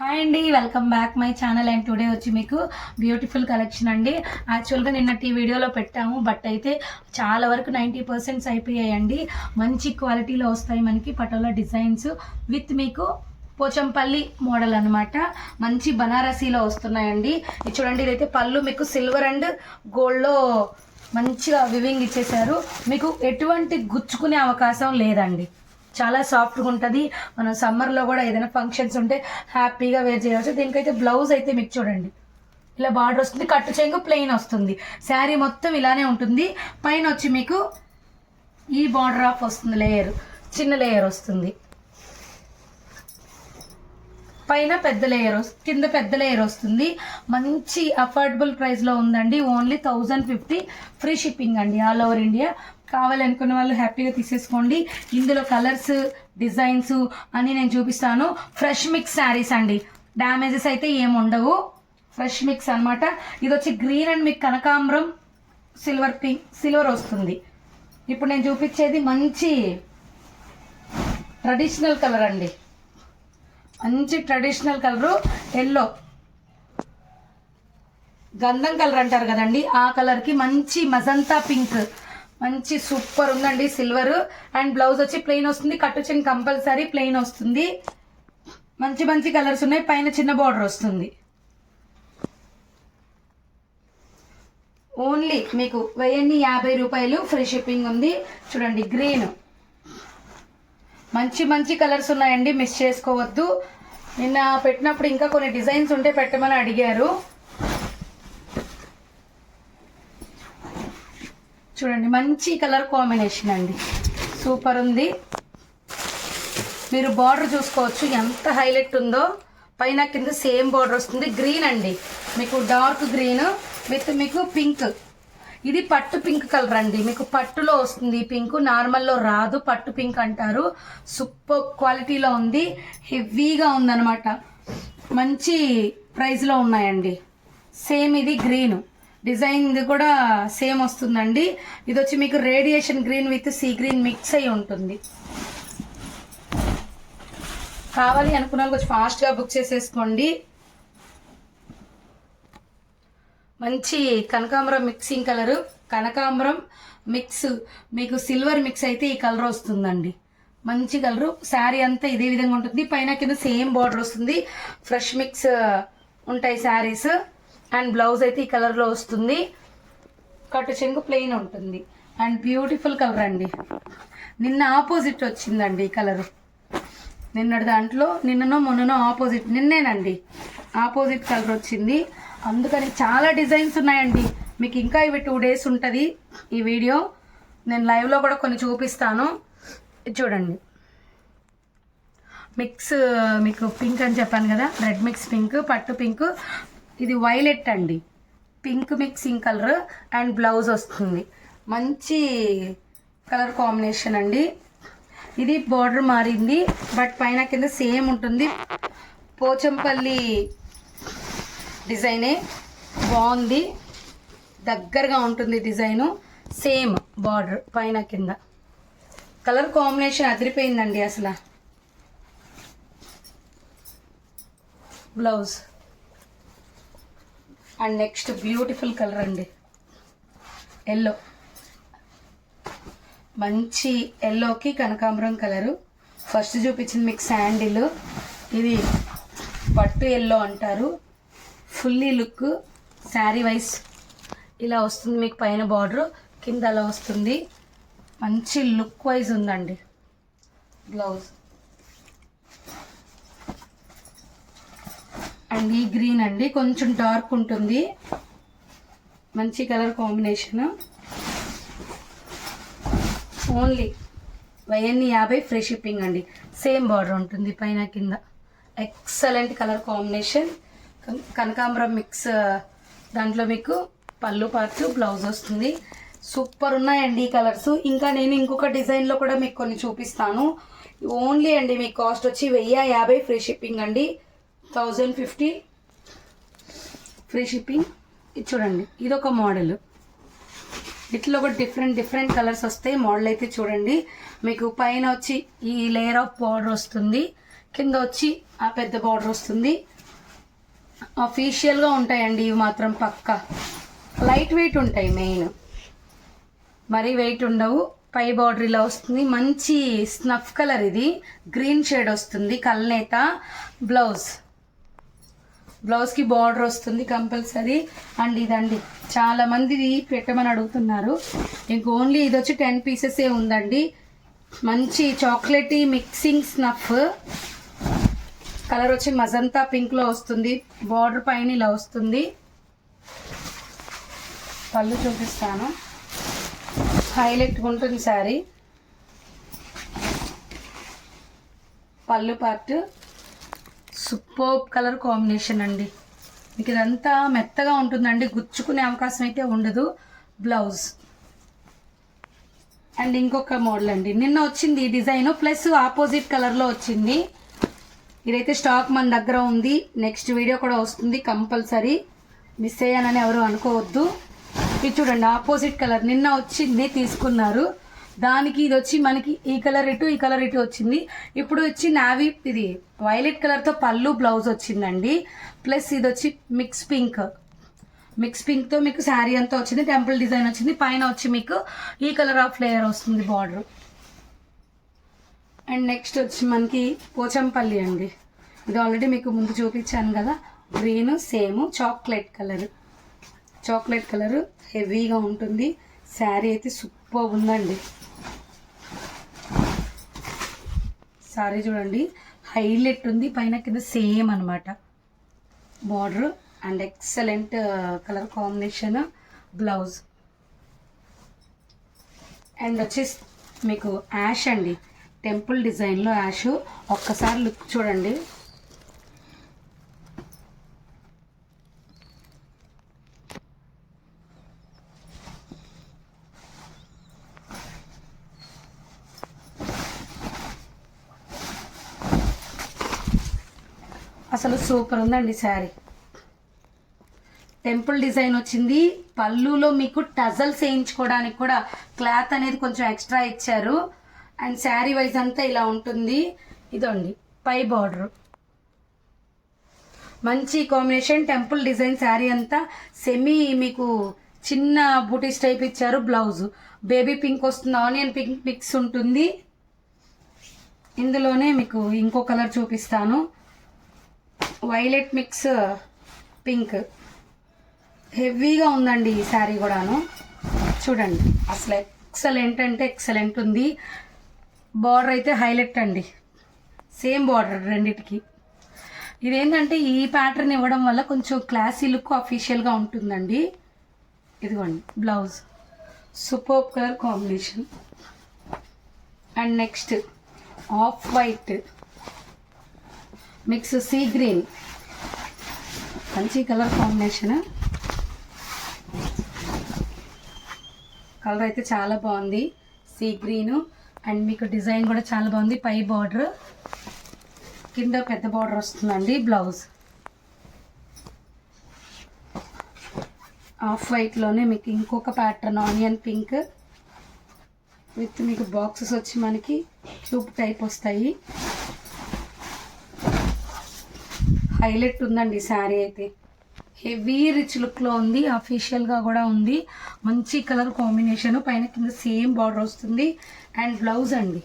Hi అండి, welcome back my channel. And today వచ్చి మీకు బ్యూటిఫుల్ కలెక్షన్ అండి. యాక్చువల్గా నిన్నటి వీడియోలో పెట్టాము, బట్ అయితే చాలా వరకు 90% అయిపోయాయండి. మంచి క్వాలిటీలో వస్తాయి మనకి పటోలా డిజైన్స్ విత్ మీకు పోచంపల్లి మోడల్ అనమాట. మంచి బనారసీలో వస్తున్నాయండి. ఇది చూడండి, ఇదైతే పళ్ళు మీకు సిల్వర్ అండ్ గోల్డ్లో మంచిగా వివింగ్ ఇచ్చేసారు. మీకు ఎటువంటి గుచ్చుకునే అవకాశం లేదండి. చాలా సాఫ్ట్గా ఉంటుంది. మనం సమ్మర్లో కూడా ఏదైనా ఫంక్షన్స్ ఉంటే హ్యాపీగా వేర్ చేయవచ్చు. దీనికైతే బ్లౌజ్ అయితే మీకు చూడండి ఇలా బార్డర్ వస్తుంది, కట్టు చెంగు ప్లెయిన్ వస్తుంది. శారీ మొత్తం ఇలానే ఉంటుంది. పైన వచ్చి మీకు ఈ బార్డర్ ఆఫ్ వస్తుంది, లేయర్ చిన్న లేయర్ వస్తుంది. పైన పెద్ద లేయర్ కింద పెద్ద లేయర్ వస్తుంది. మంచి అఫోర్డబుల్ ప్రైస్లో ఉందండి. ఓన్లీ 1050 ఫ్రీ షిప్పింగ్ అండి, ఆల్ ఓవర్ ఇండియా. కావాలనుకున్న వాళ్ళు హ్యాపీగా తీసేసుకోండి. ఇందులో కలర్స్ డిజైన్స్ అన్నీ నేను చూపిస్తాను. ఫ్రెష్ మిక్స్ శారీస్ అండి, డ్యామేజెస్ అయితే ఏమి ఉండవు. ఫ్రెష్ మిక్స్ అనమాట. ఇది వచ్చి గ్రీన్ అండ్ మీకు కనకాంబరం సిల్వర్ వస్తుంది. ఇప్పుడు నేను చూపించేది మంచి ట్రెడిషనల్ కలర్ అండి. మంచి ట్రెడిషనల్ కలరు ఎల్లో, గంధం కలర్ అంటారు కదండి, ఆ కలర్కి మంచి మజంతా పింక్, మంచి సూపర్ ఉందండి. సిల్వర్ అండ్ బ్లౌజ్ వచ్చి ప్లెయిన్ వస్తుంది. కట్టు చెంగు కంపల్సరీ ప్లెయిన్ వస్తుంది. మంచి మంచి కలర్స్ ఉన్నాయి. పైన చిన్న బార్డర్ వస్తుంది. ఓన్లీ మీకు 1050 రూపాయలు ఫ్రీ షిప్పింగ్ ఉంది. చూడండి, గ్రీన్ మంచి మంచి కలర్స్ ఉన్నాయండి, మిస్ చేసుకోవద్దు. నిన్న పెట్టినప్పుడు ఇంకా కొన్ని డిజైన్స్ ఉంటే పెట్టమని అడిగారు. చూడండి, మంచి కలర్ కాంబినేషన్ అండి, సూపర్ ఉంది. మీరు బార్డర్ చూసుకోవచ్చు ఎంత హైలైట్ ఉందో. పైన కింద సేమ్ బార్డర్ వస్తుంది. గ్రీన్ అండి, మీకు డార్క్ గ్రీన్ విత్ మీకు పింక్. ఇది పట్టు పింక్ కలర్ అండి, మీకు పట్టులో వస్తుంది పింక్, నార్మల్లో రాదు. పట్టు పింక్ అంటారు. సూపర్ క్వాలిటీలో ఉంది, హెవీగా ఉందన్నమాట. మంచి ప్రైస్లో ఉన్నాయండి. సేమ్ ఇది గ్రీన్ డిజైన్, ఇది కూడా సేమ్ వస్తుందండి. ఇది వచ్చి మీకు radiation green with sea green mix అయి ఉంటుంది. కావాలి అనుకున్న వాళ్ళు కొంచెం ఫాస్ట్గా బుక్ చేసేసుకోండి. మంచి కనకాంబరం మిక్సింగ్ కలరు, కనకాంబరం మిక్స్ మీకు సిల్వర్ మిక్స్ అయితే ఈ కలర్ వస్తుందండి. మంచి కలరు. శారీ అంతా ఇదే విధంగా ఉంటుంది. పైన కింద సేమ్ బార్డర్ వస్తుంది. ఫ్రెష్ మిక్స్ ఉంటాయి శారీస్. అండ్ బ్లౌజ్ అయితే ఈ కలర్లో వస్తుంది. కట్టు చెంగు ప్లెయిన్ ఉంటుంది. అండ్ బ్యూటిఫుల్ కలర్ అండి. నిన్న ఆపోజిట్ వచ్చిందండి ఈ కలరు. నిన్నటి దాంట్లో నిన్ననో మొన్ననో ఆపోజిట్, నిన్నేనండి ఆపోజిట్ కలర్ వచ్చింది. అందుకని చాలా డిజైన్స్ ఉన్నాయండి. మీకు ఇంకా ఇవి 2 days ఉంటుంది ఈ వీడియో. నేను లైవ్లో కూడా కొన్ని చూపిస్తాను. చూడండి, మిక్స్ మీకు పింక్ అని చెప్పాను కదా, రెడ్ మిక్స్ పింక్, పట్టు పింక్. ఇది వైలెట్ అండి, pink mixing colour. And blouse వస్తుంది. మంచి కలర్ కాంబినేషన్ అండి. ఇది బార్డర్ మారింది, బట్ పైన కింద సేమ్ ఉంటుంది. పోచంపల్లి డిజైనే బాగుంది, దగ్గరగా ఉంటుంది డిజైను. సేమ్ బార్డర్ పైన కింద. కలర్ కాంబినేషన్ అదిరిపోయిందండి అసలు. Blouse and next beautiful colour అండి, ఎల్లో. మంచి ఎల్లోకి కనకాంబరం కలరు. ఫస్ట్ చూపించింది మీకు శాండిల్, ఇది పట్టు ఎల్లో అంటారు. ఫుల్లీ లుక్ శారీ వైజ్ ఇలా వస్తుంది. మీకు పైన బార్డర్, కింద అలా వస్తుంది. మంచి లుక్ వైజ్ ఉందండి. బ్లౌజ్ అండ్ ఈ గ్రీన్ అండి, కొంచెం డార్క్ ఉంటుంది. మంచి colour combination. Only 1050 free shipping అండి. సేమ్ బార్డర్ ఉంటుంది పైన కింద. Excellent colour combination. కనకాంబరం మిక్స్ దాంట్లో మీకు పళ్ళు పార్ట్, బ్లౌజ్ వస్తుంది. సూపర్ ఉన్నాయండి ఈ కలర్స్. ఇంకా నేను ఇంకొక డిజైన్లో కూడా మీకు కొన్ని చూపిస్తాను. ఓన్లీ అండి మీ కాస్ట్ వచ్చి 1050 ఫ్రీ షిప్పింగ్ అండి. 1050 ఫ్రీ షిప్పింగ్. ఇది చూడండి, ఇదొక మోడల్. ఇట్లా ఒక డిఫరెంట్ కలర్స్ వస్తాయి. మోడల్ అయితే చూడండి, మీకు పైన వచ్చి ఈ లేయర్ ఆఫ్ బార్డర్ వస్తుంది. కింద వచ్చి ఆ పెద్ద బార్డర్ వస్తుంది. అఫీషియల్గా ఉంటాయండి ఇవి మాత్రం పక్కా. లైట్ వెయిట్ ఉంటాయి, మెయిన్ మరీ వెయిట్ ఉండవు. పై బార్డర్ ఇలా వస్తుంది, మంచి స్నఫ్ కలర్, ఇది గ్రీన్ షేడ్ వస్తుంది. కల్నేత బ్లౌజ్కి బార్డర్ వస్తుంది కంపల్సరీ. అండ్ ఇదండి చాలా మంది పెట్టమని అడుగుతున్నారు. ఇంక ఓన్లీ ఇది వచ్చి 10 పీసెసే ఉందండి. మంచి చాక్లెటీ మిక్సింగ్ స్నఫ్ కలర్ వచ్చి మజంతా పింక్లో వస్తుంది. బార్డర్ పైన ఇలా వస్తుంది. పళ్ళు చూపిస్తాను, హైలైట్ ఉంటుంది శారీ. పళ్ళు పార్ట్ సూపర్ కలర్ కాంబినేషన్ అండి. మీకు ఇదంతా మెత్తగా ఉంటుందండి, గుచ్చుకునే అవకాశం అయితే ఉండదు. బ్లౌజ్ అండ్ ఇంకొక మోడల్ అండి, నిన్న వచ్చింది ఈ డిజైన్ ప్లస్ ఆపోజిట్ కలర్లో వచ్చింది. ఇదైతే స్టాక్ మన దగ్గర ఉంది. నెక్స్ట్ వీడియో కూడా వస్తుంది కంపల్సరీ, మిస్ అయ్యానని ఎవరు అనుకోవద్దు. ఇది చూడండి ఆపోజిట్ కలర్, నిన్న వచ్చింది తీసుకున్నారు. దానికి ఇది వచ్చి మనకి ఈ కలర్ ఇటు వచ్చింది. ఇప్పుడు వచ్చి నావీ ఇది వైలెట్ కలర్తో పళ్ళు బ్లౌజ్ వచ్చిందండి. ప్లస్ ఇది వచ్చి మిక్స్ పింక్తో మీకు శారీ అంతా వచ్చింది. టెంపుల్ డిజైన్ వచ్చింది. పైన వచ్చి మీకు ఈ కలర్ ఆఫ్ లేయర్ వస్తుంది బార్డర్. అండ్ నెక్స్ట్ వచ్చి మనకి పోచంపల్లి అండి. ఇది ఆల్రెడీ మీకు ముందు చూపించాను కదా, గ్రీన్ సేమ్ చాక్లెట్ కలర్ హెవీగా ఉంటుంది. శారీ అయితే సూపర్ ఉందండి. శారీ చూడండి హైలైట్ ఉంది, పైన కింద సేమ్ అనమాట border. And excellent colour combination blouse. And వచ్చేసి మీకు యాష్ అండి, టెంపుల్ డిజైన్లో యాష్. ఒక్కసారి లుక్ చూడండి. అసలు సూపర్ ఉందండి శారీ. టెంపుల్ డిజైన్ వచ్చింది. పళ్ళులో మీకు టజల్స్ వేయించుకోవడానికి కూడా క్లాత్ అనేది కొంచెం ఎక్స్ట్రా ఇచ్చారు. అండ్ శారీ వైజ్ అంతా ఇలా ఉంటుంది. ఇదండి పై బార్డర్, మంచి కాంబినేషన్. టెంపుల్ డిజైన్ శారీ అంతా సెమీ మీకు చిన్న బూటీస్ టైప్ ఇచ్చారు. బ్లౌజ్ బేబీ పింక్ వస్తుంది, ఆనియన్ పింక్ మిక్స్ ఉంటుంది. ఇందులోనే మీకు ఇంకో కలర్ చూపిస్తాను, వైలెట్ మిక్స్ పింక్. హెవీగా ఉందండి ఈ శారీ కూడాను. చూడండి అసలు ఎక్సలెంట్ అంటే ఎక్సలెంట్ ఉంది. బార్డర్ అయితే హైలైట్ అండి, సేమ్ బార్డర్ రెండిటికి. ఇదేంటంటే ఈ ప్యాటర్న్ ఇవ్వడం వల్ల కొంచెం క్లాసీ లుక్ అఫీషియల్గా ఉంటుందండి. ఇదిగోండి blouse super colour combination. And next off white mix sea green, మంచి కలర్ కాంబినేషన్. కలర్ అయితే చాలా బాగుంది, సీ గ్రీన్. అండ్ మీకు డిజైన్ కూడా చాలా బాగుంది. పై బార్డర్, కింద పెద్ద బార్డర్ వస్తుందండి. బ్లౌజ్ ఆఫ్ వైట్లోనే మీకు ఇంకొక ప్యాటర్న్ ఆనియన్ పింక్ విత్ మీకు బాక్సెస్ వచ్చి మనకి ట్యూబ్ టైప్ వస్తాయి. హైలైట్ ఉందండి శారీ అయితే, హెవీ రిచ్ లుక్లో ఉంది. అఫీషియల్గా కూడా ఉంది. మంచి కలర్ కాంబినేషన్, పైన కింద సేమ్ బార్డర్ వస్తుంది. అండ్ బ్లౌజ్ అండి,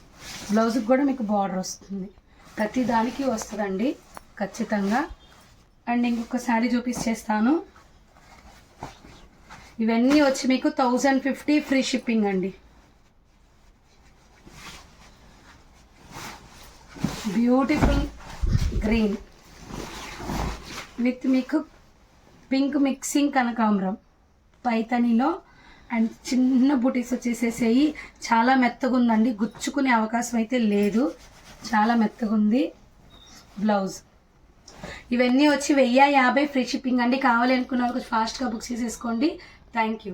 బ్లౌజ్కి కూడా మీకు బార్డర్ వస్తుంది. ప్రతి దానికి వస్తుందండి ఖచ్చితంగా. అండ్ ఇంకొక శారీ చూపించేస్తాను. ఇవన్నీ వచ్చి మీకు 1050 ఫ్రీ షిప్పింగ్ అండి. బ్యూటిఫుల్ గ్రీన్ విత్ మీకు పింక్ మిక్సింగ్ కనకాంబరం పైతనీలో. అండ్ చిన్న బుటీస్ వచ్చేసేసాయి. చాలా మెత్తగా ఉందండి, గుచ్చుకునే అవకాశం అయితే లేదు, చాలా మెత్తగా ఉంది. బ్లౌజ్ ఇవన్నీ వచ్చి 1050 ఫ్రీ షిప్పింగ్ అండి. కావాలి అనుకున్న వాళ్ళకి ఫాస్ట్గా బుక్ చేసేసుకోండి. Thank you.